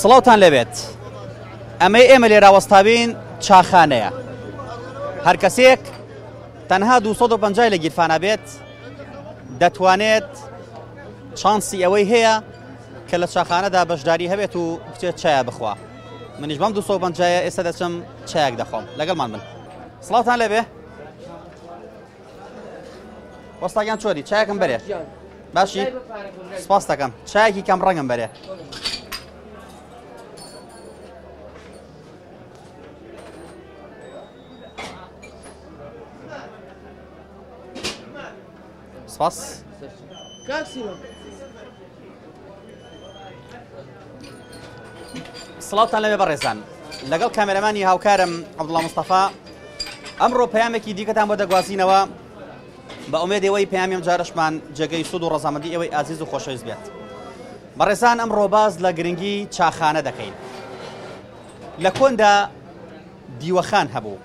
سڵاوتان لەبێت ئەمەی ئێمە لێرە وەستاوین چاخانەیە هەر کەسێک تەنها 250 لە گیرفانە بێت دەتوانێت چانسی ئەوەی هەیە کە لە چاخانەدا بەشداری هەبێت و بچێت چایە بخوا منیش بەم 250 ئێستا دەچم چایەک دەخۆم لەگەڵمان بن سڵاوتان لێبێ وەستاگیان چۆری چایەکم بەرێ باشی سپاس دەکەم چایەکی کەم ڕەنگم بەرێ سپاس سڵاوتان لەبێ بەڕێزان لەگەڵ کامێرەمانی هاوکارم عەبدوڵڵا مستەفا ئەمڕۆ پەیامێکی دیکەتان بۆ دەگوازینەوە بە ئومێدەوەی پەیامیم جارشمان جێگەی سوود و ڕەزامەندی ئێوەی ئازیز و خۆشەویست بێت بەڕێزان ئەمڕۆ باز لە گرنگی چاخانە دەکەین لە کۆندا دیوەخان هەبوو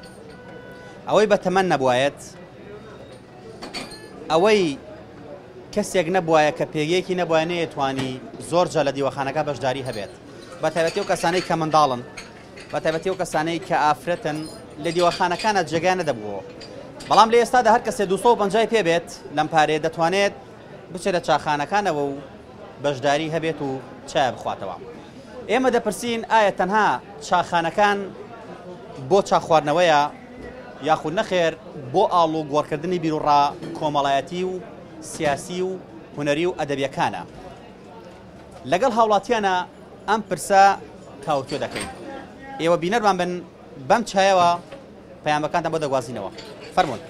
ئەوەی بەتەمەن نەبوایەت ئەوەی کەسێک نەبوایە کە پێگەیەکی نەبوایە نەیەتوانی زۆرجە لە دیوەخانەکە بەشداری هەبێت بە تایبەتی ئەو کەسانەی کە منداڵن بە تایبەتی ئەو کەسانەی کە ئافرەتن لە دیوەخانەکانە جێگا نەدەبووەوە بەڵام لە ئێستادا هەر کەسێ 250 پێ بێت لەم پارێ دەتوانێت بچێت لە چاخانەکانەوە و بەشداری هەبێت و چای بخواتەوە ئێمە دەپرسین ئایا تەنها چاخانەکان بۆ چاخواردنەوەیە یاخود نەخێر بۆ ئاڵ و گۆڕکردنی بیرروڕا کۆمەڵایەتی و سیاسی و هونەری و ئەدەبیەکانە لەگەڵ هاوڵاتیانە ئەم پرسە تاوتۆ دەکەین ئێوە بینەرمان بن بەم چایەوە پەیامەکانتان بۆ دەگوازینەوە فەرموون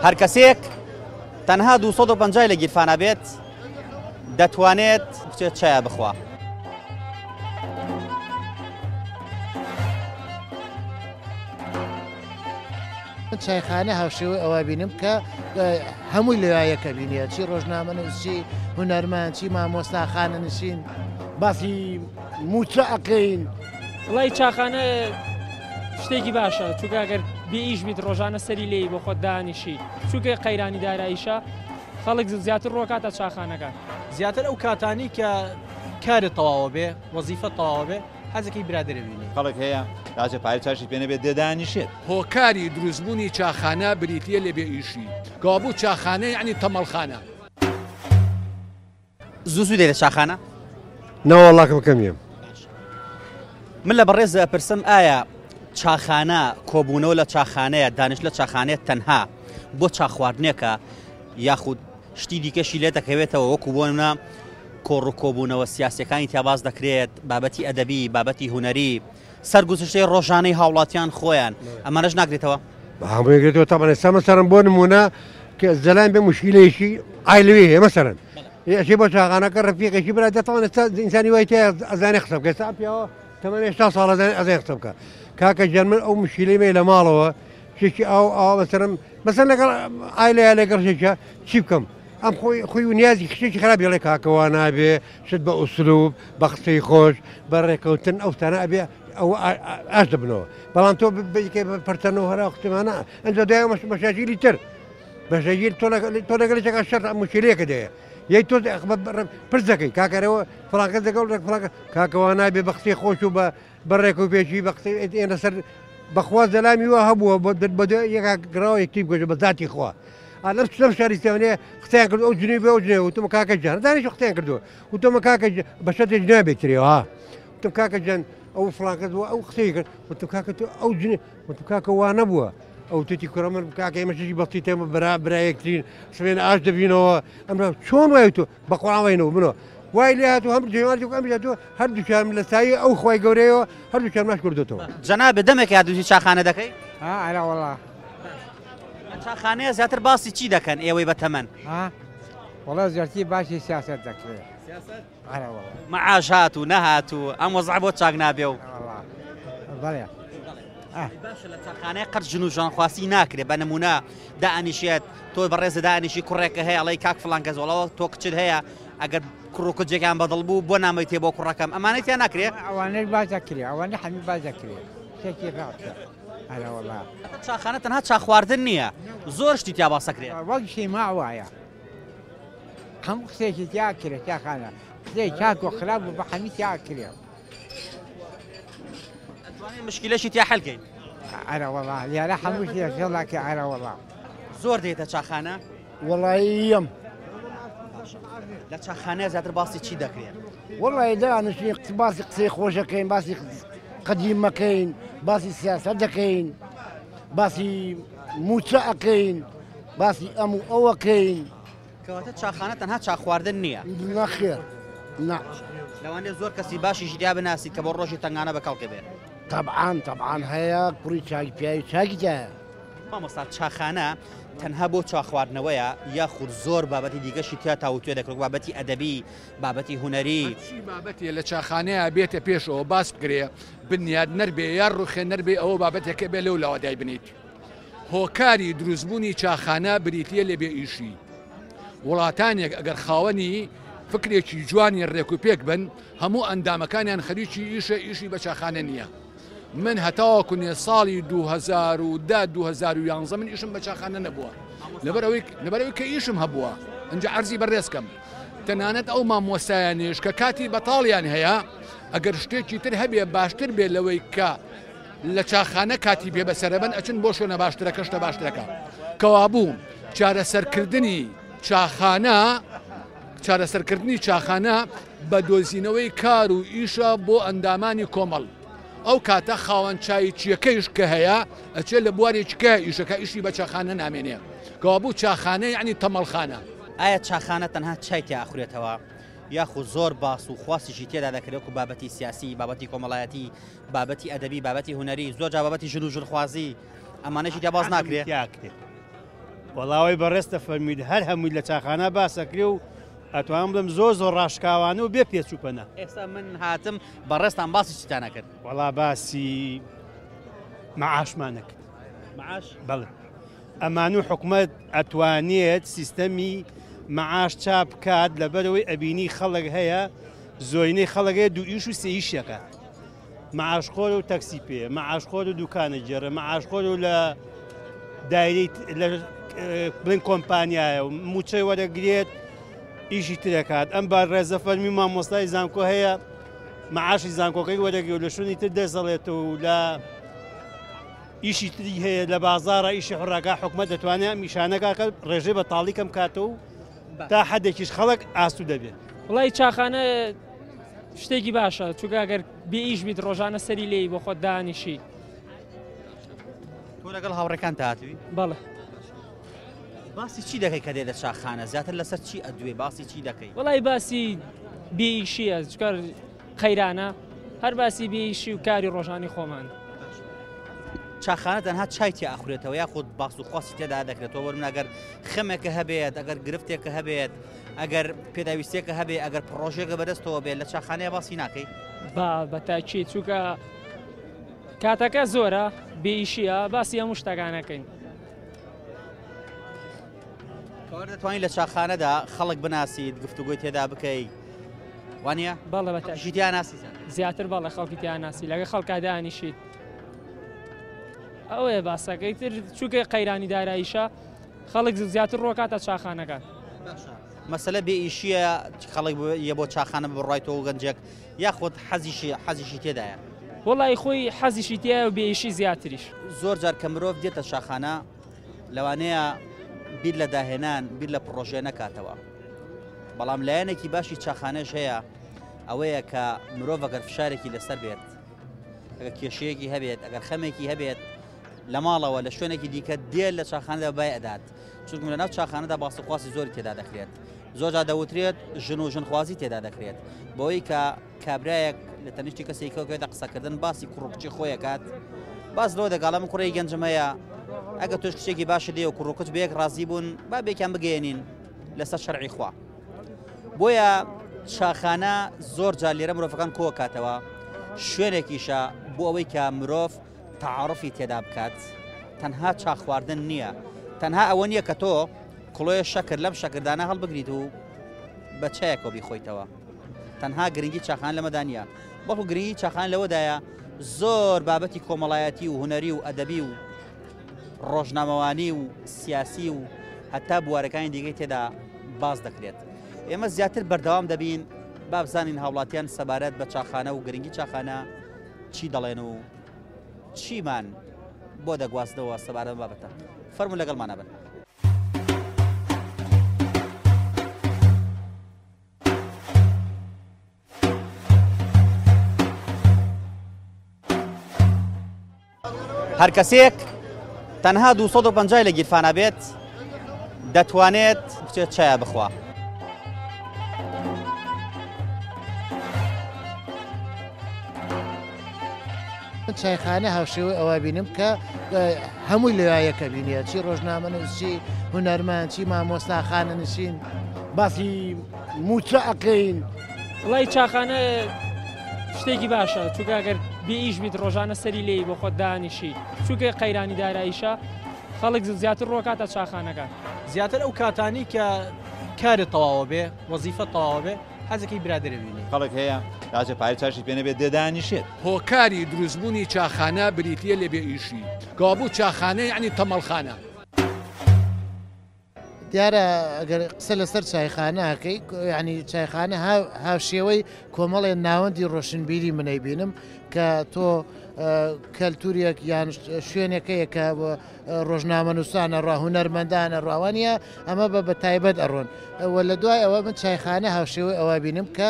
هەر کەسێک تەنها 250 لە گیرفانە بێت دەتوانێت بچێت چایە بخوا چایخانە هاوشێوەی ئەوە بینم کە هەمووی لەوایەکە بینێ چی ڕۆژنامەنووسی هونەرمان چی مامۆستاخانە نشین باسی موچە ئەکەین وڵی چاخانە شتێکی باشە چونکە ئەگەر بێئیش بیت ڕۆژانە سەری لێی بۆ خۆت دانیشی چونکە قەیرانی داراییشە خەڵک زیاتر ڕۆکاتە چاخانەکە زیاتر ئەو کاتانی کە کارت تەواوە بێ وەزیفە تەواوە بێ حەزەکەی برادرە بینی خەڵک هەیە کاچە پای چاشی پێ نەبێت دەدانیشێت هۆکاری دروستبوونی چاخانە بریتە لێ بێ ئیشی گابوو چاخانە یعنی تەمەڵخانە زوو دێت لە چاخانە نەوەڵاکم کەمیم من لە بەڕێز ئەپرسم ئایا چاخانە کۆبوونەوە لە چاخانەیە دانش لە چاخانێت تەنها بۆ چاخواردنێکە یاخود شتی دیکەشی لێ دەکەوێتەوە وەکو بۆنە کۆڕ و کۆبوونەوە سیاسەکانی تیاباز دەکرێت بابەتی ئەدەبی بابەتی هونەری سەرگوزشتەی ڕۆژانەی هاوڵاتیان خۆیان ئەمانەش ناگرێتەوە هەموویگرێتەوە تامان ئێستا مەسەرم بۆ نمونە کە زەلان بێ مشکلەیەکی ئایلوێ هەیە مەسەرەن ئەشی بۆ چاخانەکە ڕەفیقێکی برا دەتەوان ئێستا ئینسانی وای تێ ئەزانێ قسە بکە ئێستا پیاوە تەمەن 80 ساڵ ئەزانێ قسە بکە کاکە جەرمن ئەو مشکلەی مێ لە ماڵەوە شێکی ئاو مەسەرم مەسەر لەگەڵ ئایلەیە لەگەڵ شێکە چی بکەم ئەم خۆی و نیازی خشتێکی خراپ بێڵێ کاکەوە نابێ شت بە ئوسلوب بە قسەی خۆش بە ڕێکەوتن ئەو تانە ئەبێ ئەو ئاش دەبنەوە بەڵام تۆ بکە پەرتەنەوە هەرا قوتمانە ئەنجا دوای مەشاژیری تر بەشەژیر تۆ لەگەڵ چەکە شەر مشکلەیەکە دەیە یەک تۆ پرس دەکەی کاکەرەوە فڵانکە دەگەڵ فڵانکە کاکەوە نابێ بە قسەی خۆش و بە ڕێک و پێشی بە قسەی ئێنە سەر بەخواز دەلامی وە هەبووە بە یەکا گراوە یەکتی بگۆژە بە ذاتی خوا لەم شاریستانەیە قسەیان کرد ئەو جنوی بێ ئەو جنێ وتم کاکە جان دانیش قسەیان کردووە وتمە کاکە بە شەتێک نابێترێەوە وتم کاکە جان ئەو فڵان کردووە ئەو قسەی کرد وتم کاکە تۆ ئەو جنێ وتم کاکە وا نەبووە ئەو توتی کوڕە من کاکە ئێمەشی بەستی تێمە برایەکترین سوێن ئاش دەبینەوە ئەمرا چۆن وای تۆ بە قوڵاوینەوە بنەوە وای لێ هاتوو هەم جێوانی ئەم هاتووە هەردووچارم لە سایی ئەو خۆی گەورەیەوە هەردووچار ماش کردوتەوە جەناب دەمێک یادوسی چاخانە دەکەی ئارا وەڵا چاخانەیە زیاتر باسی چی دەکەن ئێوەی بەتەمەن وەڵا زیاتر باشی سیاست دەکرێت مەعاش هات و نەهات و ئەم وەزع بۆ چاک نابێ و بەڵێ باشە لە چاخانەیە قەت ژن و ژانخواسی ناکرێت بە نمونە دائنیشێت تۆ بەڕێزە دانیشی کوڕێکە هەیە ئەڵی کاک فڵان کەزۆڵەوە تۆ کچت هەیە ئەگەر کوڕکجێکیان بەدڵ بوو بۆ نامەی تێ بۆ کوڕەکەم ئەمانەی تیان ناکرێت ئەوانەی باز دەکرێت ئەوانە هەمی باز دەکرێت شتێکی ڕاستە هەرە وەڵا چاخانە تەنها چا خواردن نییە زۆر شتی تیا باسەکرێت وەک شیما وایە هەموو قسێکی تیا کرێت چاخانە قسەی چاک و خراپ و بە هەمی تیا کرێت ئەتوانین مشکلەشی تیا حەلکەین هەرە وەڵا لیارە هەموو شتێک هێڵاکە هەرە وەڵا زۆر دێتە چاخانە وڵی یەم لە چاخانەیە زیاتر باسی چی دەکرێت وڵی دانیشتنی باسی قسەی خۆشەکەین باسی قەدیمەکەین باسی سیاست دەکەین باسی موچە ئەەکەین باسی ئەم و ئەوەکەین کەواتە چاخانە تەنها چا خواردن نییە نەخێر لەوانێ زۆر کەسی باشی ژیا بناسیت کە بۆ ڕۆژی تنگانە بەکەڵکە بێت طبعاً هەیە کوڕی چاکی پیاوی چاکی تایە مامۆستا چاخانە تەنها بۆ چاخواردنەوەیە یاخود زۆر بابەتی دیگەشی تیا تاوتوێ دەکرێت بابەتی ئەدەبی بابەتی هوەری چی بابەتی لە چاخانەیە بێتە پێشەوە باس بکرێ بنیاد نەربێ یان ڕوخێ نەربێ ئەوە بابەتێکە بێ لەو لاوادای بنیت هۆکاری دروستبوونی چاخانە بریتە لە بێ ئیشی وڵاتانێک ئەگەر خاوەنی فکرێکی جوانی ڕێک و پێک بن هەموو ئەندامەکانیان خەریکی ئیشی بە چاخانە نییە من هەتاوەکو نێ ساڵی 2011 من ئیشم بە چاخانە نەبووە لەبەرەوەی کە ئیشم هەبووە ئەنجا عەرزی بەڕێزکەم تەنانەت ئەو مامۆستایانێش کە کاتی بەتاڵیان هەیە ئەگەر شتێکی تر هەبێ باشتر بێ لەوەی کە لە چاخانە کاتی بێ بەسەرەبەن ئەچن بۆ شوێنە باشترەکە شتە باشترەکە کەوابوو چارەسەرکردنی چاخانە بە دۆزینەوەی کار و ئیشە بۆ ئەندامانی کۆمەڵ ئەو کاتە خاوەن چای چیەکەیش کە هەیە ئەچێت لە بوارێککە ئیشەکە ئیشی بە چاخانە نامێنێ کەوابوو چاخانە یعنی تەمەڵخانە ئایا چاخانە تەنها چای تیا ئاخورێتەوە یاخود زۆر باس و خواستیشی تێدا دەکرێت و بابەتی سیاسی بابەتی کۆمەڵایەتی بابەتی ئەدەبی بابەتی هوەری زۆر جا بابەتی ژن و ژنخوازی ئەمانەشی تیا باز ناکرێت وەڵاوی بەڕێستە فەرموویت هەر هەمووی لە چاخانە باسەکرێ و ئەتوانم بڵم زۆر ڕاشکاوانە و بێ پێچووپەنە ئێستا من هاتم بەڕێستان باسی چیتانە کرد وەڵا باسی مەعاشمانە کرد معاش بەڵێ ئەمان و حکومەت ئەتوانێت سیستەمی مەعاش چاپ بکات لەبەرەوەی ئەبینی خەڵک هەیە زۆینەی خەڵک هەیە دوو ئیش و سێ ئیشەکە مەعاشخۆر و تەکسی پێ مەعاشخۆر و دوکانە جێرە مەعاشخۆر و لە دایرەی بڵین کۆمپانیایە و موچەی وەرەگرێت ئیشی ترەکات ئەم با ڕێزە فەرمی مامۆستای زانکۆ هەیە مەعاشی زانکۆکەی وەرەگرێت و لە شوێنی تر دەسەڵێتەوە و لە ئیشی تری هەیە لە بازارە ئیشی حڕاکە حکومەت دەتوانێت میشانەکە ڕێژەی بە تاڵیکەم کاتەوە تا حدێکیش خەڵک ئاسو دەبێت وڵی چاخانە شتێکی باشە چونکە ئەگەر بێ ئیش بیت ڕۆژانە سەری لێی بۆ خۆت دانیشی تۆ لەگەڵ هاوڕێکان هاتووی بەڵێ باسی چی دەکەی کە دێت لە چاخانە زیاتر لەسەر چی ئەدوێ باسی چی دەکەی وڵی باسی بێئیشیە چکار قەیرانە هەر باسی بێئیشی و کاری ڕۆژانی خۆمان چاخانە تەنها چای تیا ئاخورێتەوە یاخود باس و خواستی تێدا دەکرێتەوە وەرم ئەگەر خەمێکە هەبێت ئەگەر گرفتێکە هەبێت ئەگەر پێداویستێکە هەبێ ئەگەر پرۆژێکە بەدەستەوە بێت لە چاخانەیە باسی ناکەی بەتاچی چووکە کاتەکە زۆرە بێئیشیە باسی هەموو شتەکانەکەین دەتوانین لە چاخانەدا خەڵک بناسیت گفتوگوی تێدا بکەی وانە بەڵێ بەتاژی تیا ناسی زیاتر بەڵێ خەڵکی تیان ناسی لەگە خەڵکا دانیشیت ئەوەیە باسەکەی تر چووکە قەیرانی داراییشە خەڵک زیاتر ڕۆکاتە چاخانەکان مەسەلە بێ ئیشیە خەڵک یە بۆ چاخانە بڕایتەوە گەنجێک یاخود حەزیشی تێدایە وڵی خۆی حەزیشی تایە و بێئیشی زیاتریش زۆر جار کە مرۆڤ دێتە شاخانە لەوانەیە بیر لە داهێنان بیر لە پرۆژێ نەکاتەوە بەڵام لایەنێکی باشی چاخانەش هەیە ئەوەیە کە مرۆڤ ئەگەر فشارێکی لەسەر بێت ئەگەر کێشەیەکی هەبێت ئەگەر خەمێکی هەبێت لە ماڵەوە لە شوێنێکی دیکە دێل لە چاخانەدا بای ئەدات چونکە لە ناو چاخانەدا باسەخواسی زۆری تێدا دەکرێت زۆرجا دەوترێت ژن و ژنخوازی تێدا دەکرێت بۆی کە کابرایەک لە تەنیشتی کەسێکەوەکەدا قسەکردن باسی کوڕکچی خۆیەکات باز لەوە دەگاڵم کوڕی گەنجمەیە ئەگە تۆش کچێکی باشە دێ و کوڕکچ بەیەک ڕازی بوون با بێکیان بگەێنین لەسەر شەرعی خوا بۆیە چاخانە زۆر جار لێرە مرۆڤەکان کۆ کاتەوە شوێنێکیشە بۆ ئەوەی کە مرۆڤ تعارفی تێدا بکات تەنها چاخ خواردن نییە تەنها ئەوە نییە کە تۆ کڵۆیە شەکر لەم شەکردانە هەڵبگریت و بە چایەکەوە بیخۆیتەوە تەنها گرنگی چاخان لەمەدا نیە بەڵکو گرنگی چاخان لەوەدایە زۆر بابەتی کۆمەڵایەتی و هوەری و ئەدەبی و ڕۆژنامەوانی و سیاسی و هەتا بوارەکانی دیگەی تێدا باز دەکرێت. ئێمە زیاتر بەردەوام دەبین با بزانین هاوڵاتیان سەبارەت بە چاخانە و گرنگی چاخانە چی دەڵێن و چیمان بۆ دەگواستنەوە سەبارەت بابەتە. فەرموو لەگەڵمانە بن. هەر کەسێک تەنها 250 لە گیرفانە بێت دەتوانێت بچێت چای بخوا. چایخانە هاوشێوەی ئەوە بینم کە هەمووی لەوایەکە بینێت چی ڕۆژنامەنووسی هونەرمان چی مامۆستا خانەنشین باسی موچە ئەەکەین وڵی چاخانە شتێکی باشە چونکە ئەگەر بێ ئیش بیت ڕۆژانە سەری لێی بۆ خۆت دانیشی چونکە قەیرانی داراییشە خەڵک زیاتر ڕۆکاتە چاخانەکە زیاتر ئەو کاتانی کە کارت تەواوە بێ وەزیفە تەواوە بێ حەزەکەی برادرە بینی خەڵک هەیە لاجە پای چاشی پێنە بێت دێدانیشێت هۆکاری دروستبوونی چاخانە بریتە لە بێ ئیشی کابوو چاخانە یعنی تەمەڵخانە دیارە ئەگەر قسە لەسەر چایخانەکەی ینی چایخانە هاوشێوەی کۆمەڵێ ناوەندی ڕۆشنبیری منەی بینم کە تۆ کەلتوریەک یان شوێنەکەیە کە ڕۆژنامە نووسانە ڕاهونەرمەندانە ڕاوانە ئەمە بە تایبەت ئەڕۆن وە لە دوای ئەوە من چایخانە هاوشێوەی ئەوە بینم کە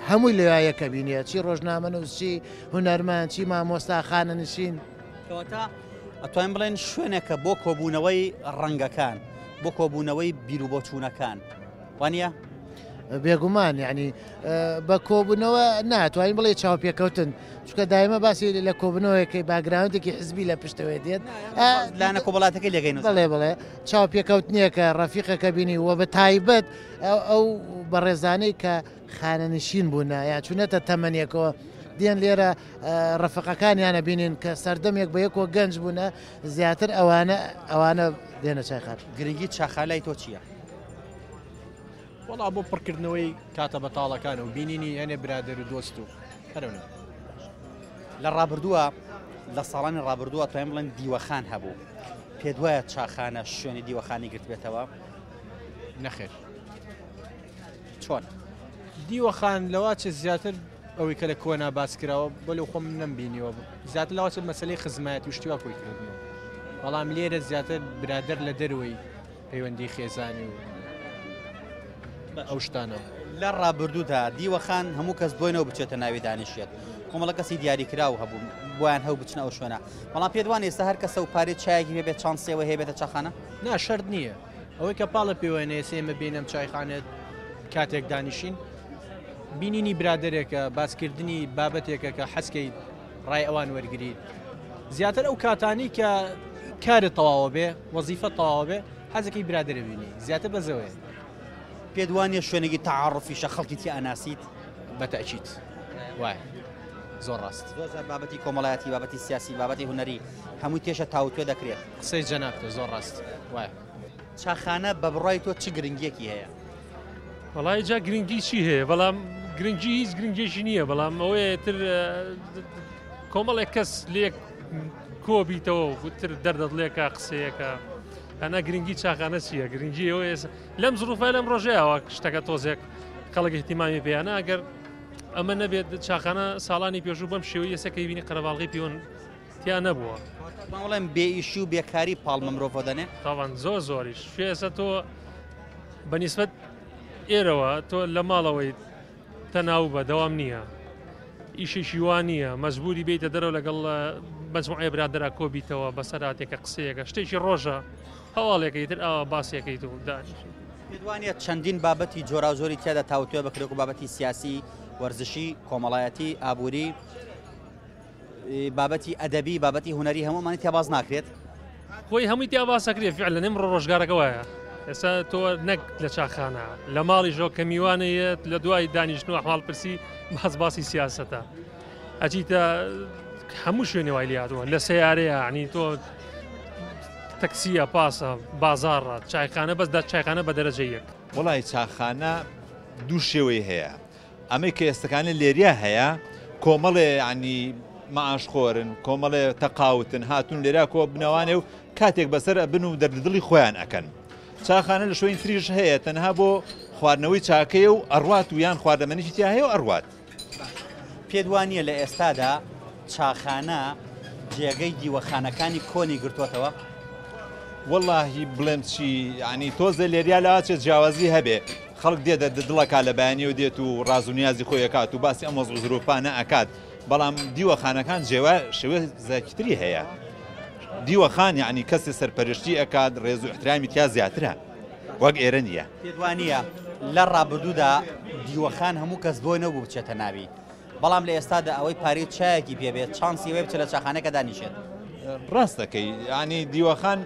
هەمووی لەوایەکە بینێت چی ڕۆژنامە نووسی هونەرمان چی مامۆستا خانەنشین کەواتە ئەتوانین بڵێن شوێنێکە بۆ کۆبوونەوەی ڕەنگەکان بۆ کۆبوونەوەی بیر و بۆچوونەکان وانە؟ بێگومان یعنی بە کۆبوونەوە ناتوانین بڵێ چاوپێکەوتن چکە دایمە باسی لە کۆبنەوەیەکەی باگراونتێکی حزبی لە پشتەوە دێت لاەنە کۆبڵاتەکەی لەگەین بڵێ چاوپێکەوتنیەکە ڕەفیقەکە بینی وە بە تایبەت ئەو بەڕێزانەی کە خانەنشین بوون یا چونەتە تەمەنیەکەوە دێن لێرە ڕەفقەکانیانە بینین کە سەردەمێک بە یەکۆ گەنج بوونە زیاتر ئەوانە دێنە چایخان. گرنگی چاخالای تۆ چییە؟ وەڵا بۆ پڕکردنەوەی کاتە بەتاڵەکانە و بینینی هەنێ برادر و دۆست و هەرونە لە ڕابردووە لە ساڵانی ڕابردووە توانین بڵێن دیوەخان هەبوو پێ دوایە چاخانە شوێنی دیوەخانی گرت بێتەوە نەخێر چۆن دیوەخان لەوا چ زیاتر ئەوەی کە لە کۆنا باس کراوە بۆ لەو خۆم نەمبینیەوە زیاتر لەوا چ مەسلەی خزمەتی و شتیوا کۆی کردنەوە بەڵام لێرە زیاتر برادر لە دەروەی پەیوەندی خێزانی و ئەو شتانە لە ڕابردوودا دیوەخان هەموو کەس بۆینەوە بچێتە ناوی دانیشێت کۆمەڵە کەسی دیاریکراو هەبوو بۆیان هەو بچنە ئەو شوێنە بەڵام پێدوان ئێستا هەر کەسە و پارێت چایەکی بێت چانسێەوە هەیە بێتە چاخانە نا شەرت نییە ئەوەی کە پاڵە پێوەێنێ سێمە بینم چایخانێت کاتێک دانیشین بینینی برادێکە باسکردنی بابەتێکە کە حەسکەی ڕای ئەوان وەرگریت زیاتر ئەو کاتانی کە کارت تەواوە بێ وەزیفە تەواوە بێ حەزەکەی برادرە بینی زیاتر بەزەوەی پێدوانە شوێنێکی تعاڕفیشە خەڵکی تی ئەناسیت بەتەچیت وای زۆر ڕاست زۆر بابەتی کۆمەڵایەتی بابەتی سیاسی بابەتی هوەری هەمووی تێشە تاوتوێ دەکرێت قسەی جەنابتە زۆر ڕاست وای چاخانە بە بڕای تۆ چ گرنگیەکی هەیە وەڵای جا گرنگی چی هەیە بەڵام گرنگی هیچ گرنگێکی نییە بەڵام ئەوەیە تر کۆمەڵێک کەس لێک کۆبیتەوە وتر دەردەڵێکە قسەیەکە ئەنا گرنگی چاخانە چییە گرنگی ئەوە لەم زروفە لەم ڕۆژەیەوە شتەکە تۆزێک خەڵک احتیمامی پێیانە ئەگەر ئەمە نەبێت چاخانە ساڵانی پێشوو بەم شێوەیە یەسەکەی بینی قەرەباڵغی پیۆن تیا نەبووە بەڵێم بێئیشی و بێکاری پاڵمە مرۆڤ دەنێ تاوان زۆر زۆریش شوێسە تۆ بەنیسبەت ئێرەوە تۆ لە ماڵەوەی تەناو بە دەوام نییە ئیشێکی وان نییە مەجبوری بیتە دەرەوە لەگەڵ مەجموعەیە برادرا کۆبیتەوە بەسەراتێکە قسەیەکە شتێکی ڕۆژە هەواڵێکی تر ئەوە باسیەکەیت و دانیشی پێدوانێت چەندین بابەتی جۆرا زۆری تیادا تاوتوێ بکرێت و بابەتی سیاسی وەرزشی کۆمەڵایەتی ئابووری بابەتی ئەدەبی بابەتی هوەری هەمومانی تیا باز ناکرێت خۆی هەمووی تیا باسەکرێت فعلا نەمڕۆ ڕۆژگارەکە وایە ئێستا تۆ نەک لە چاخانە لە ماڵیشەوە کە میوانەیەت لە دوای دانیشتن و ئەحواڵپرسی باسی سیاسەتە ئەچیتە هەموو شوێنێ وای لاتوە لە سیارەیە عنی تۆ تەکسیە پاسە بازاڕە چایخانە بەسدا چایخانە بە دەرەجە یەک وڵی چاخانە دوو شێوەی هەیە ئەمەی کە ئێستەکانی لێریە هەیە کۆمەڵێ عنی معاشخۆرن کۆمەڵێ تەقاوتن هاتون لێرا کۆ بنەوانێ و کاتێک بەسەر ئەبن و دەردڵی خۆیان ئەکەن چاخانە لە شوێن تریش هەیە تەنها بۆ خواردنەوەی چاکەیە و ئەڕوات و یان خواردەمەنیی تیا هەیە و ئەڕوات پێدوانیە لە ئێستادا چاخانە جێگەی دیوەخانەکانی کۆنی گرتوۆتەوە واللهی بڵێم چی ینی تۆزە لێریا لاچێت جیاوازی هەبێ خەڵک دێ دڵەکە لە بەیانی و دێت و ڕاز و نیازی خۆی ئەکات و باسی ئەمە زروپانە ئەکات بەڵام دیوەخانەکان شێوە زەکتری هەیە دیوەخان یعنی کەسی سەرپەرشتی ئەکات ڕێز و احترامی تیا زیاترە وەک ئێرە نییە پێدوانیە لە ڕابردوودا دیوەخان هەموو کەس بۆی نەبوو بچێتە ناوی بەڵام لە ئێستادا ئەوەی پارەی چایەکی پێبێت چانسی وێ بچێت لە چاخانەکە دانیشێت ڕاستەکەی ینی دیوەخان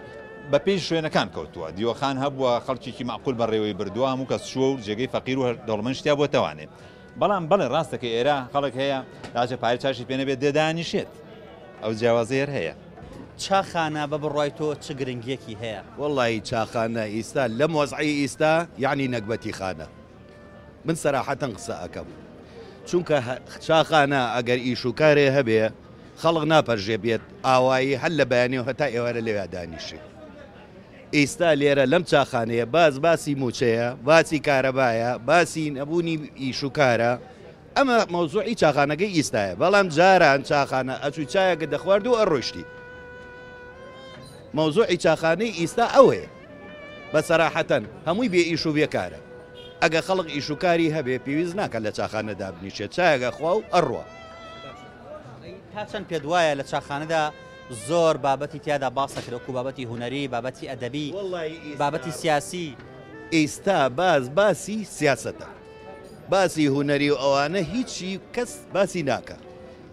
بە پێی شوێنەکان کەوتووە دیوەخان هەبووە خەڵکیی معقول بەڕێوەی بردووە هەموو کەس شووە و جێگەی فەقیر و دەوڵەمەند شتیا بۆ تەوانێت بەڵام بەڵێ ڕاستەکە ئێرە خەڵک هەیە لاجە پارەی چاشی پێ نەبێت دێدانیشێت ئەو جیاوازەیەر هەیە چاخانە بە بڕای تۆ چ گرنگیەکی هەیە والله چاخانە ئیستا لەم وەزعی ئیستا یعنی نەکبەتی خانە من سەراحەتەن قسە ئەەکەم چونکە چاخانە ئەگەر ئیش و کارێ هەبێ خەڵق ناپەرژێ بێت ئاوایی هەل لە بەیانی و هەتا ئێوارە لەوێ دانیشی ئێستا لێرە لەم چاخانەیە باسی موچەیە باسی کارەبایە باسی نەبوونی ئیش و کارە ئەمە مەوزوعی چاخانەکەی ئیستایە بەڵام جاران چاخانە ئەچوو چایەکە دەخوارد و ئەڕۆشتی مەوزوعی چاخانەی ئیستا ئەوەیە بە سەراحەتەن هەمووی بێ ئیش و بێکارە ئەگە خەڵق ئیش و کاری هەبێ پێویست ناکە لە چاخانەدا بنیشێت چایەکە خوا و ئەڕوە تا چەند پێت وایە لە چاخانەدا زۆر بابەتی تیادا باسەکرێت و بابەتی هوەری بابەتی ئەدەبی بابەتی سیاسی ئێستا باسی سیاسەتە باسی هوەری و ئەوانە هیچی کەس باسی ناکە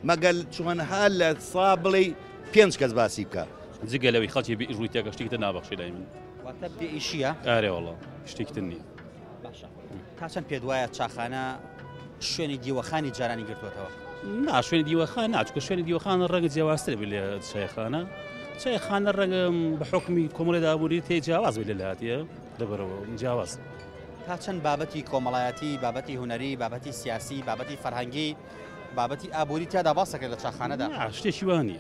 مەگەل چۆنها لە سا بڵێ 5 کەس باسی بکە جگە لەوەی خەڵکی بە ئیژووی تێکە شتێکتە نابەخشی لای من واتە بێ ئیشیە ئارێ وەڵڵا شتێکتر نییە باشە تا چەند پێت وایە چاخانە شوێنی دیوەخانی جارانی گرتووەتەوە نا شوێنی دیوەخان ناچکە شوێنی دیوەخانە ڕەنگە جیاوازتر بێت لە چایخانە چایخانە ڕەنگە بە حکمی کۆمەڵی دابووری تێ جیاواز بێت لە لاتیە دەبەرەوە جیاواز تا چەند بابەتی کۆمەڵایەتی بابەتی هوەری بابەتی سیاسی بابەتی فەرهەنگی بابەتی ئابووری تیادا باسەکە لە چاخانەدا شتێکی وانە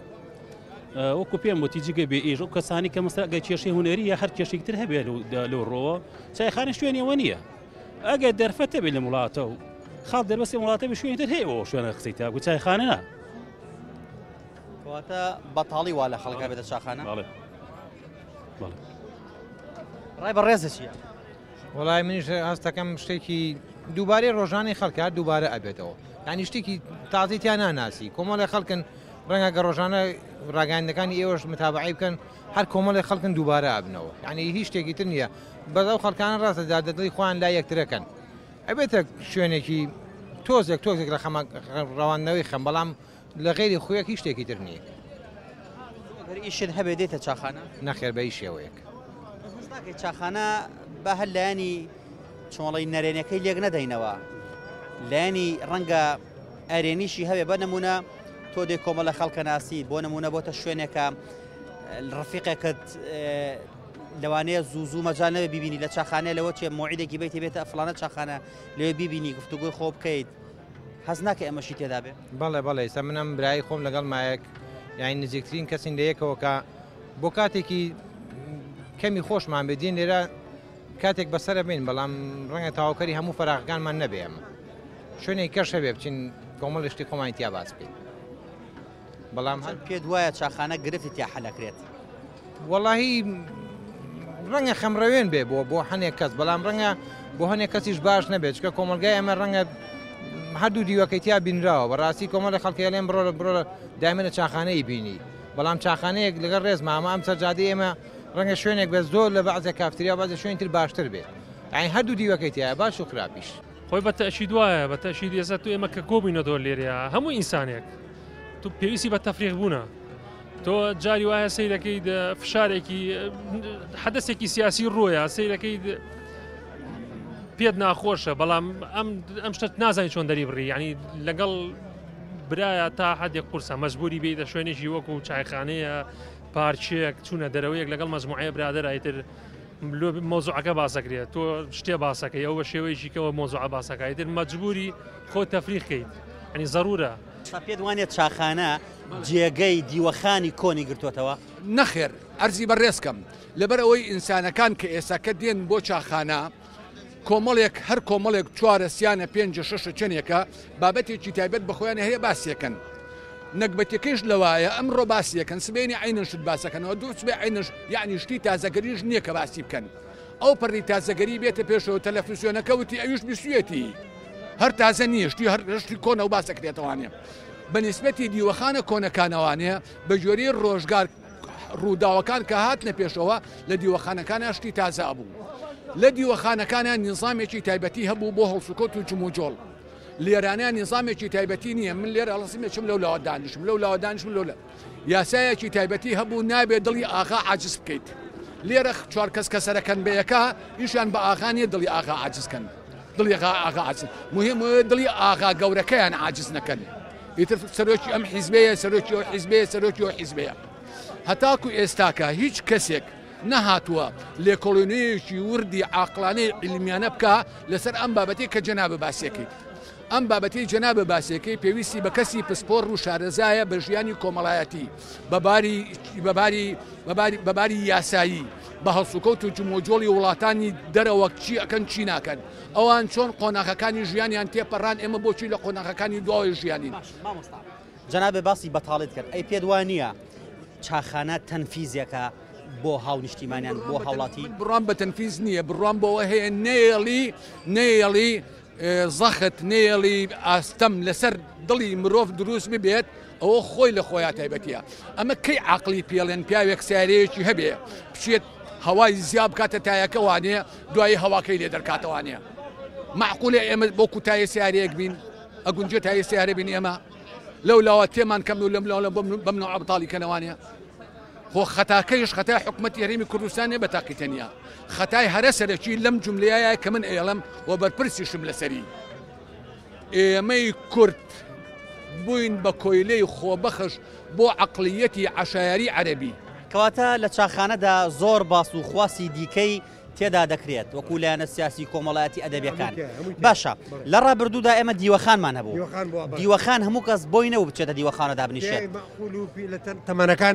وەکو پێم وتی جگە بێ ئێژ و کەسانی کە مەسەگە کێشەی هوەری یا هەر کێشێکتر هەبێت لەو ڕۆوە چایخانە شوێنیەوە نییە ئەگەر دەرفەتە بێت لە وڵاتە و خاڵ دەربەستی وڵاتە بە شوێنتر هەیەەوە شوێنە قسەی تا گو چایخانە نا کەواتە بەتاڵی وا لە خەڵکا بێتە چاخانە ڕای بەڕێزە چییە؟ وڵای منیش هەستەکەم شتێکی دووبارەی ڕۆژانی خەڵکە دووبارە ئەبێتەوە یعنی شتێکی تازیتیان ناناسی کۆمەڵی خەڵکن ڕەنگە گە ڕۆژانە ڕاگەاندەکانی ئێوەش متابعی بکەن هەر کۆمەڵی خەڵکن دووبارە ئابنەوە یعنی هیچ شتێکی تر نییە بەدەو خەڵکانە ڕاستە دادەدڵی خۆیان لا یەکترەکەن ئەبێتە شوێنێکی تۆزێک لە ڕەوانەوەی خەم بەڵام لە غێری خۆیەکی شتێکی تر نییە ئیشت هەبێ دێتە چاخانە نەخێر بە شێوەیەک چاخانە بە هەر لایانی چۆڵی نەرێنەکەی لێک نەدەینەوە لایانی ڕەنگە ئەرێنیشی هەبێ بە نمونە تۆ دێک کۆمەڵە خەڵکە ناسی بۆ نمونە بۆتە شوێنێکە ڕفیقێکت لەوانەیە زوو مەجانەوە بیبینی لە چاخانەیە لەوە چێ مۆعیدێکی بێتی بێتە فڵانە چاخانە لێ بیبینی گفتوگوی خۆ بکەیت حەز ناکە ئەمەشی تێدا بێ بەڵێ ئێستا منم برایی خۆم لەگەڵ مایەک یعنی نزیکترین کەسین لەیەکەوە کە بۆ کاتێکی کەمی خۆشمان بێدین لێرە کاتێک بەسرە بین بەڵام ڕەنگە تاواکەری هەموو فەراغەکانمان نەبێ ئەمە شوێنێک کەش هەبێ بچین کۆمەڵ شتی خۆمان تیا باس بکەین بەڵام هەر پێت وایە چاخانە گرفتی تیا حەلەکرێت وەڵاهی ڕەنگە خەمڕەوێن بێ بۆ هەنێک کەس بەڵام ڕەنگە بۆ هەنێک کەسیش باش نەبێت چکە کۆمەلگای ئەمە ڕەنگە هەردوو دیوەکەی تیا بینراوە بەڕاستی کۆمەڵی خەڵکی لێن بڕۆ دامێنە چاخانەی بینی بەڵام چاخانەیەک لەگەڵ ڕێز مامە ئەم سەرجادی ئێمە ڕەنگە شوێنێک بە زۆر لە بەعزە کافتریا بەزە شوێنتر باشتر بێت ئەین هەردوو دیوەکەی تایە باش و خراپیش خۆی بە تەشید وایە بە تەشید ێستا تو ئێمە کە کۆبووینەوە لێرەیە هەموو ئینسانێک تو پێویستی بە تەفریق بوونە تۆ جاری وایە سەیرەکەی فشارێکی حەدەسێکی سیاسی ڕۆیە سەیرەکەی پێت ناخۆشە بەڵام ئەم شتت نازانی چۆن دەری بڕی ینی لەگەڵ برایە تا حدێک قورسە مەجبوری بێتە شوێنێکی وەکو چایخانەیە پارچێک چوونە دەرەوەیەک لەگەڵ مەجموعەیە برادەرایتر مۆزوعەکە باسەکرێت تۆ شتێ باسەکەی ئەو بە شێوەیەکی کەەوە مۆزوع باسەکەیتر مەجبوری خۆ تەفریقیت ینی ضرورە پێت وانێت چاخانە جێگەی دیوەخانی کۆنی گرتووەتەوە نەخێر ئەرزی بەڕێزکەم لەبەر ئەوەی ئینسانەکان کە ئێساکە دێن بۆ چاخانە کۆمەڵێک هەر کۆمەڵێک چوارە سیانە پێنجە شەشە چەندێکە بابەتێکی تایبەت بەخۆیانە هەیە باسیەکەن نەکبەتەکەیش لەوایە ئەمڕۆ باسیەکەن سبێنی عینشت باسەکەنەوە دوو سبێ عینش یعنی شتی تازەگەریش نییە کە باسی بکەن ئەو پەڕی تازەگەری بێتە پێشەوە تەلەفزیۆنەکەوتی ئەویش بسوێتی هەر تازە نییەشتی هەرشتی کۆنە و باسەکرێتەوانێ بەنسبەتی دیوەخانە کۆنەکانەوانەیە بە جۆری ڕۆژگار ڕووداوەکان کە هاتنە پێشەوە لە دیوەخانەکان شتی تازە بوو لە دیوەخانەکانە نیزامێکی تایبەتی هەبوو بۆ هەڵسوکۆت و جموجۆڵ لێرانیان نیزامێکی تایبەتی نییە من لێرە هەڵسیمێکم لەو لاوە دانیشم لەو لاوە دانیشم لەو یاسایەکی تایبەتی هەبوو نابێت دڵی ئاغا عاجز بکەیت لێرە چوار کەس کە سەرەکەن بەیەکە ئیشان بە ئاغانیە دڵی ئاغا عاجزکەن دڵی ئاغا عاجز مهم دڵی ئاغا گەورەکەیان عاجز نەکەن ئیتر سەرۆکی ئەم حیزبەیە سەرۆکی ئەو حیزبەیە سەرۆکی ئەو حیزبەیە هەتاکو ئێستاکە هیچ کەسێک نەهاتووە لێکۆڵینەیەکی وردی عاقلانەی علمیانە بکە لەسەر ئەم بابەتی کە جەنابە باسیەکەی ئەم بابەتی جەنابە باسیەکەی پێویستی بە کەسی پسپۆڕ و شارەزایە بە ژیانی کۆمەڵایەتی بەباری یاسایی بە هەڵسوکەوت و جمۆجۆڵی وڵاتانی دەرەوە چی ئەکەن چی ناکەن ئەوان چۆن قۆناغەکانی ژیانیان تێپەڕان ئێمە بۆچی لە قۆناغەکانی دواوی ژیانین جەنابێ باسی بەتاڵت کرد ئەی پێت وانە چاخانە تەنفیزیەکە بۆ هاونیشتیمانیان بۆ هاوڵاتی بڕام بە تەنفیز نییە بڕام بەوە هەیە نێڵی زەخت نێڵی ئاستەم لەسەر دڵی مرۆڤ دروست ببێت ئەوە خۆی لە خۆیان تایبەتیە ئەمە کەی عقلی پێڵێن پیاوێک سارەیەکی هەبێ بچێت هەوای زیاب کاتە تایەکەوانەیە دوایی هەواکەی لێ دەرکاتەوانەیە معقولێ ئێمە بۆ کوتایە سیارەیەک بین ئەگونجێت تایە سیارە بین ئێمە لەو لاوە تێمان کەم و لەم لاوە بەم نوع عەبتاڵی کەنەوانەیە خۆ خەتاکەیش خەتای حکومەتی هەرێمی کوردستانێ بە تاقیتەنیا خەتای هەرە سەرەکی لەم جملەیە کە من ئێڵم و بەرپرسیشم لەسەری ئێمەی کورد بووین بە کۆیلەی خۆبەخش بۆ عەقلیەتی عەشایری عەرەبی کەواتە لە چاخانەدا زۆر باس و خواسی دیکەی تێدا دەکرێت وەکو لایەنە سیاسی کۆمەڵایەتی ئەدەبیەکان باشە لە ڕابردوودا ئێمە دیوەخانمان هەبوو دیوەخان هەموو کەس بۆی نەوە بچێتە دیوەخانە دابنیشێت تەمەنەکان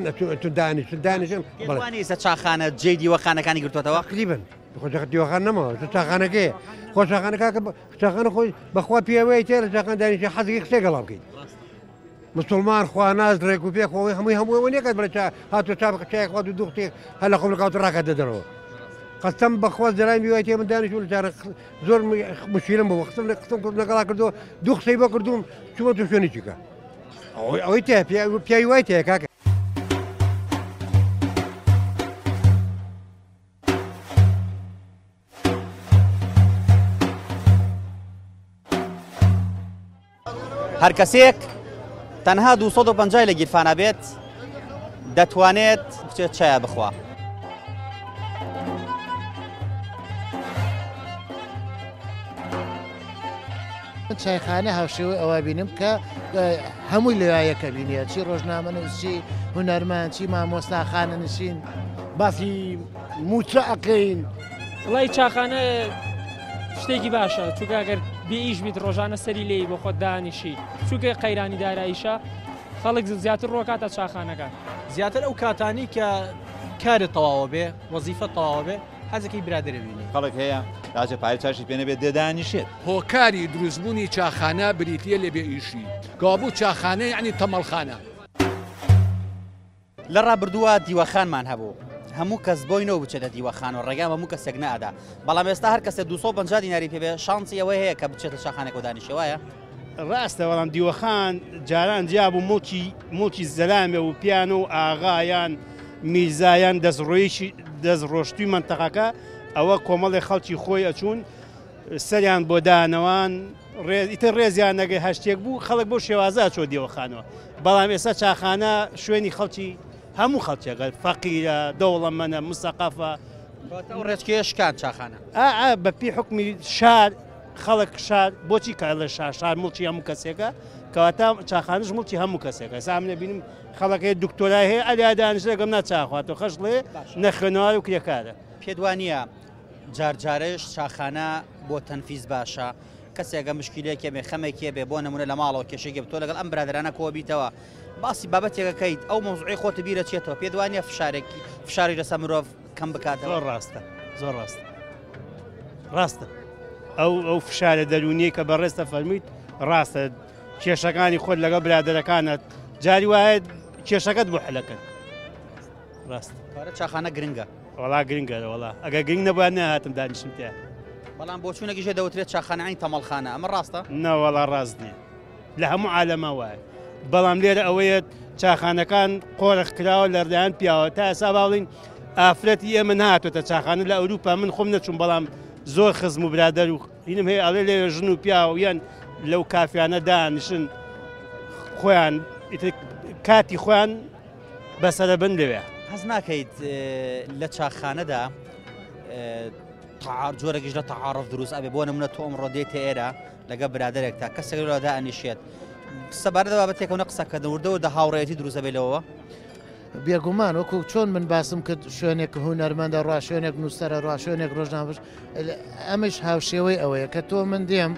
دانیشن سە چاخانە جێ دیوەخانەکانی گرتوێتەوە قلیبن خۆشەکە دیوەخان نەمەوە چاخانەکەی خۆشەخانەکە چاخانە خۆی بەخوا پیاوەیە تێ لە چاخان دانیشە حەزی قسەی گەڵا بکەیت مسلمان خواناز ڕێک و پێ خۆی هەمووی نەکات بڵێ هاتو چاپکە چای خوا دوو قوتێک هەر لە خۆم لەکات ڕاکات دەدەرەوە قەستەم بەخواست دەرای میوای تێ من دانیشت لە جارە زۆر مشکلم بوو قسم لەگەڵا کردەوە دوو قسەی بۆ کردوم چوومە تو شوێنی چیکە ئەوەی تێ پیاوی وای تەیە کاکە هەر کەسێک تەنها 250 لە گیرفانە بێت دەتوانێت بچێت چایە بخوا چایخانە هاوشێوەی ئەوە بینم کە هەمووی لەوایەکە بینێ چی ڕۆژنامەنووسی هونەرمان چی مامۆستاخانە نشین باسی موچە ئەەکەین وڵی چاخانە شتێکی باشە چونکە ئەگەر بێئیش بیت ڕۆژانە سەری لێی بۆ خۆت دانیشی چونکە قەیرانی داراییشە خەڵک زیاتر ڕۆکاتە چاخانەکە زیاتر ئەو کاتانی کە کارت تەواوە بێ وەزیفە تەواوە بێ حەزەکەی برادرە بینی خەڵک هەیە راجە پای چاشی پێنە بێت دێدانیشێت هۆکاری دروستبوونی چاخانە بریتە لە بێ ئیشی کەوابوو چاخانە یعنی تەمەڵخانە لە ڕابردووە دیوەخانمان هەبوو هەموو کەس بۆینەوە بچێتە دیوەخان و ڕێگام هەموو کەسێک نەئەدا بەڵام ئێستا هەر کەسێ 250 دیناری پێبێ شانسی ئەوەی هەیە کە بچێتە چاخانێک و دانیشەوەیە ڕاستە بەڵام دیوەخان جاران جیابوو موچی زەلامێ و پیان و ئاغایان میرزایان دەستڕۆشتوی منتەقەکە ئەوە کۆمەڵی خەڵکی خۆی ئەچوون سەریان بۆ دانەوان ئیتر ڕێزیان نەگەی هەشتێک بوو خەڵک بۆ شێوازە چۆ دیوەخانەوە بەڵام ئێستا چاخانە شوێنی خەڵکی هەموو خەڵکێگەل فەقیرە دەوڵەمەنە مستەقەفە ڕێچکێشکان چاخانە بەپی حکمی شار خەڵک شار بۆچی کار لە شار مڵکی هەموو کەسێکە کەواتە چاخانش مڵکی هەموو کەسێکە سامنە بینم خەڵەکەی دکتۆرای هەیە ئەلیا دانیش لەگەم ناچاخواتەوە خەش لێ نەخێنەوە و کرێکارە پێدوانیە جارجارش چاخانە بۆ تەنفیز باشە کەسێکە مشکلەیەکێ بێ خەمێکێ بێ بۆ نمونە لە ماڵەوە کێشێکی بتۆ لەگەڵ ئەم برادرانە کۆ بیتەوە باسی بابەتێکەکەیت ئەو مۆزوعی خۆت بیرە چێتەوە پێ دوانە فشاری لەسەر مرۆڤ کەم بکاتەوە. زۆر ڕاستە زۆر ڕاستە ئەو فشارە دەرونیی کە بەڕێستە فەرموویت ڕاستە کێشەکانی خۆت لەگەڵ برادەرەکانت جاری وایە کێشەکەت بۆ حلەکەن ڕاست چاخانە گرنگە وڵا گرنگە وڵا ئەگە گرنگ نەبووە نەهاتم دانیشتم تیا بەڵام بۆ چوونەگە ژێ دەوترێت چاخانەی تەمەڵخانە ئەمە ڕاستە؟ نەوەڵا ڕاست نییە لە هەموو عالەمە وایە بەڵام لێرە ئەوەیە چاخانەکان قۆرخ کراوە لەردایان پیاوە تا ئێسا باڵین ئافرەتی ئێمە نهاتۆتە چاخانە لە ئەوروپا من خۆم نەچوون بەڵام زۆر خزم و برادەر و هینم هەیە ئەڵێ لێ ژن و پیاوە یان لەو کافیانە دانیشن خۆیان کاتی خۆیان بەسەرە بن لەوێ هەز ناکەیت لە چاخانەدا جۆرەگەش لە تەعارف دروست ئەبێ بۆ نمونە تۆ ئەمڕۆ دێتە ئێرە لەگە برادێک تا کەسێک لەدا ئەنیشێت سەبارەتە بابەتێکەوە نە قسەکردن وردەوە دە هاوڕێتی دروستە بێتەوە بێگومان وەکو چۆن من باسم کرد شوێنێک هونەرمەندە ڕوا شوێنێک نووسەرە ڕوا شوێنێک ڕۆژنامەش ئەمەش هاوشێوەی ئەوەیە کە تۆ من دێم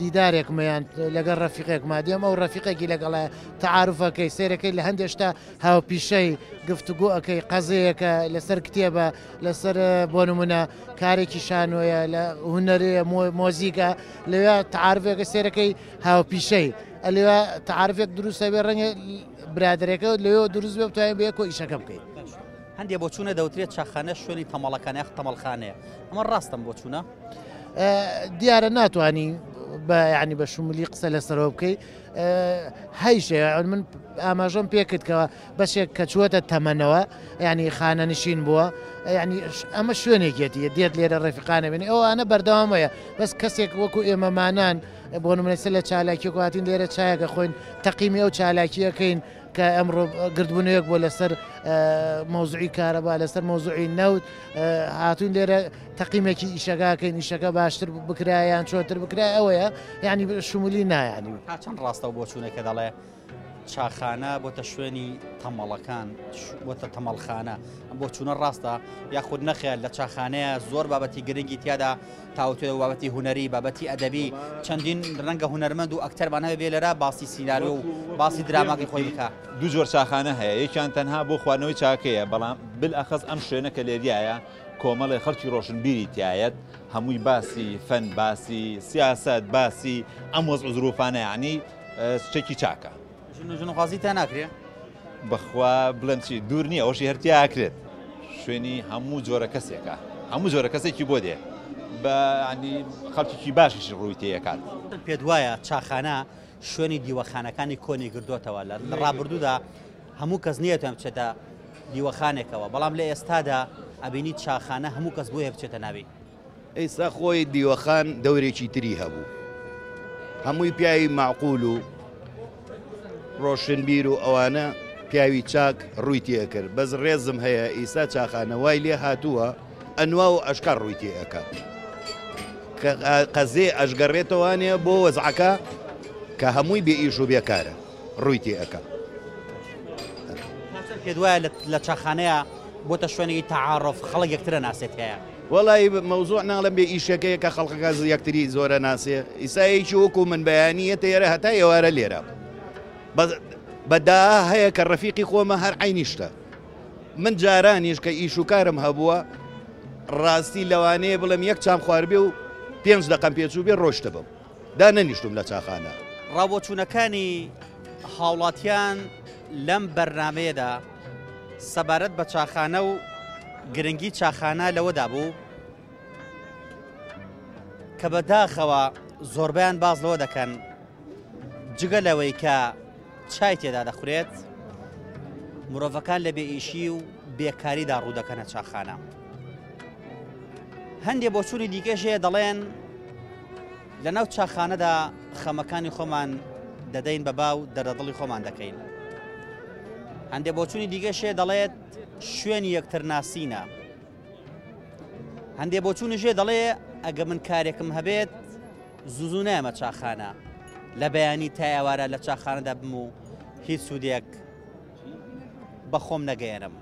دیدارێکمەیان لەگەڵ ڕەفیقێک مادێم ئەو ڕەفیقێکی لەگەڵە تەعاروفەکەی سێرەکەی لە هەندێشتا هاوپیشەی گفتوگو ئەەکەی قەزەیەکە لەسەر کتێبە لەسەر بۆ نمونە کارێکی شانۆیە لە هوەرەیە مۆزیکە لەوێ تەعاروفێکە سێرەکەی هاوپیشەی ئەلێوە تەعاروفێک دروستە بێ ڕەنگە برادێکە لەوێ دروست بێ توانین بێ کۆ ئیشەکە بکەیت هەندێک بۆ چوونە دەوترێت چاخانە شوێنی تەمەڵەکانە تەمەڵخانەیە ئەمە ڕاستم بۆ چوونە دیارە ناتوانانی ینی بە شوملی قسە لەسەرەوە بکەیت هەیشێ من ئاماژۆم پێکرد کەەوە بەشێک کە چووەتە تەمەنەوە ینی خانە نشین بووە ینی ئەمە شوێنێکێتی دێت لێرە ڕێفقانە بێنی ئەوانە بەردەوامەیە بەس کەسێک وەکو ئێمەمانان بۆ نمونەسە لە چالاکی کواتین لێرە چایەکە خۆین تەقیمی ئەو چالاکیەکەین کە ئەمڕۆ گردبوونەیەک بۆ لەسەر مۆزوعی کارەبا لەسەر مۆزوعی نەوت هاتوون لێرە تەقیمێکی ئیشەکەکەین ئیشەکە باشتر بکرایان چۆتر بکرای ئەوەیە یعنی شمولی نایانی چەند ڕاستە بۆ چوونەکە دەڵێ چاخانە بۆتە شوێنی تەمەڵەکان بۆتە تەمەڵخانە بۆ چوونە ڕاستە یاخود نەخێت لە چاخانەیە زۆر بابەتی گرنگی تیادا تاوتێ و بابەتی هوەری بابەتی ئەدەبی چەندین ڕەنگە هوەرمەند و ئەکتەربانەوە بێ لەرا باسی سیناریۆ و باسی دراماکی خۆی بکە دوو جۆر چاخانە هەیە یەکیان تەنها بۆ خواردنەوەی چاکەیە بەڵام بالئەخەز ئەم شوێنە کە لێریایە کۆمەڵی خەڵکی ڕۆشنبیری تایەت هەمووی باسی فەن باسی سیاست باسی ئەم وەزع زروفانە یعنی شتێکی چاکە ژنوخوازی تا ناکرێ بەخوا بڵێم چی دوور نییە ئەوشی هەرتیاکرێت شوێنی هەموو جۆرە کەسێکە هەموو جۆرە کەسێکی بۆ دێ بە ینی خەڵکیی باشیش ڕووی تێیەکات پێت وایە چاخانە شوێنی دیوەخانەکانی کۆنی گردوتەوە لە ڕابردوودا هەموو کەس نیەتەوە بچێتە دیوەخانێکەوە بەڵام لە ئێستادا ئەبینی چاخانە هەموو کەس بۆیە بچێتە ناوی ئێستا خۆی دیوەخان دەورێکی تری هەبوو هەمووی پیاوی معقول و ڕۆشنبیر و ئەوانە پیاوی چاک ڕووی تێکرد بەس ڕێزم هەیە ئیسا چاخانە وای لێ هاتووە ئەنوا و ئەشکار ڕووی تێەکە قەزێ ئەشگەڕێتەوانێ بۆ وەزعەکە کە هەمووی بێ ئیش و بێکارە ڕووی تێەکە پێ دوایە لە چاخانەیە بۆتە شوێنێکی تەعاڕف خەڵک یەکترە ناسێت هەیە وەڵی مەوزوع ناڵم بێ ئیشەکەیە کە خەڵقەکە یەکتری زۆرە ناسێ ئیسایەکی وەکو من بەیانیە تێرە هەتا ئێوارە لێرە بەدا هەیە کە ڕەفیقی خۆمە هەر عینیشتە من جارانیش کە ئیش و کارم هەبووە ڕاستی لەوانەیە بڵم یەک چام خواردبێ و 5 دقم پێچوو بێ ڕۆشتە بم دا نەنیشتم لە چاخانە ڕابۆچوونەکانی هاوڵاتیان لەم بەرنمەیەدا سەبارەت بە چاخانە و گرنگی چاخانە لەوەدا بوو کە بەداخەوە زۆربیان باز لەوە دەکەن جگە لەوەی کە چای تێدا دەخورێت مرۆڤەکان لە بێئیشی و بێکاریدا ڕوو دەکەنە چاخانە هەندێک بۆ چوونی دیکەشەیە دەڵێن لە ناو چاخانەدا خەمەکانی خۆمان دەدەین بە باو دەرەدڵی خۆمان دەکەین هەندێک بۆ چوونی دیگەشێ دەڵێت شوێنی یەکتر ناسینە هەندێک بۆ چوونیشێ دەڵێ ئەگە من کارێکم هەبێت زوو نایمە چاخانە لە بەیانی تا ئێوارە لە چاخانەدا بم و هیچ سوودێک بەخۆم نەگەێنم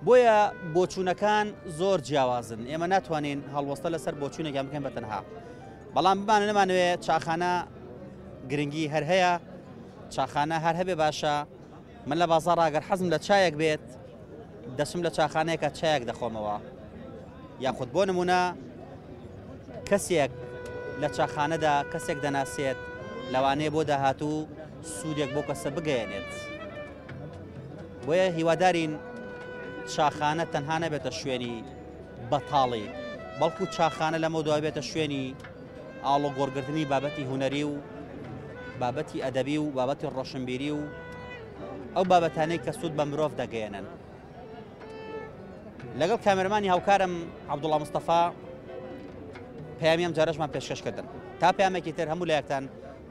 بۆیە بۆچوونەکان زۆر جیاوازن ئێمە ناتوانین هەڵوەستە لەسەر بۆچوونێکیان بکەین بەتەنها بەڵام بمانە نەمانوێت چاخانە گرنگی هەر هەیە چاخانە هەر هەبێ باشە من لە بازاڕ ئەگەر حەزم لە چایەک بێت دەچم لە چاخانەیەکە چایەک دەخۆمەوە یاخود بۆ نمونە کەسێک لە چاخانەدا کەسێک دەناسێت لەوانەیە بۆ داهاتوو سوودێک بۆ کەسە بگەیەنێت بۆیە هیوادارین چاخانە تەنها نەبێتە شوێنی بەتاڵی بەڵکو چاخانە لەمە دوای بێتە شوێنی ئاڵۆ گۆڕگرتنی بابەتی هوەری و بابەتی ئەدەبی و بابەتی ڕۆشنبیری و ئەو بابەتانەی کە سوود بە مرۆڤ دەگەیەنن لەگەڵ کامێرمانی هاوکارم عەبدوڵڵا مستەفا پەیامیم جارەشمان پێشکەشکردن تا پەیامێکی تر هەموو لایەکتان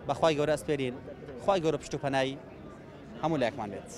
بەخوای گەورە ئەسپێرین خوای گەورە پشت و پەنای هەموو لایەکمان بێت